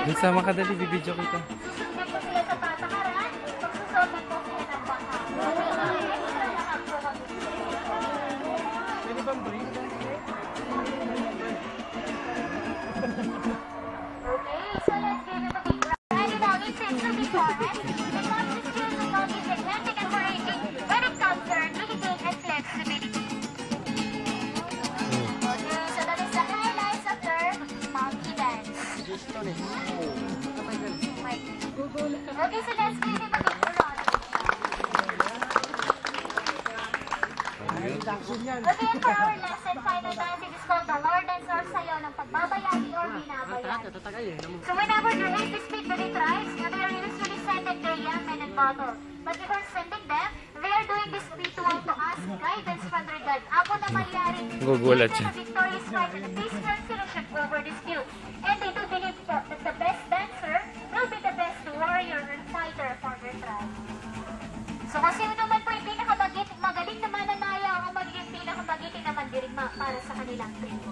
Dun sa makadali, bibidyo kita. Susundin ko sila sa patakaran, pagsusunod ko sila ng baka. Extra lahat po kami. Pwede bang break? Okay, so let's give it a big round. And now, it seems to be foreign. The conscious skills of dog is athletic and courageous when it comes to agility and flexibility. Okay, so that is the highlights of their monkey dance. Okay, so let's give it a big round. Okay, and for our lesson, final dance, it is called the war dance or sayaw ng pagbabayani or binabayani. So whenever the ladies speak to the tribes, they are usually sending their young men and bottle. But before sending them, they are doing this ritual to ask guidance from their God. Ako na mayari, Gugulat siya. the victorious fight and the peaceful fellowship over dispute. And they do believe that the best dancer will be the best warrior and fighter for their tribe. So kasi sino naman po yung pinakamagaling na mananaya o magiging pinakamagaling na mandirigma para sa kanilang tribo.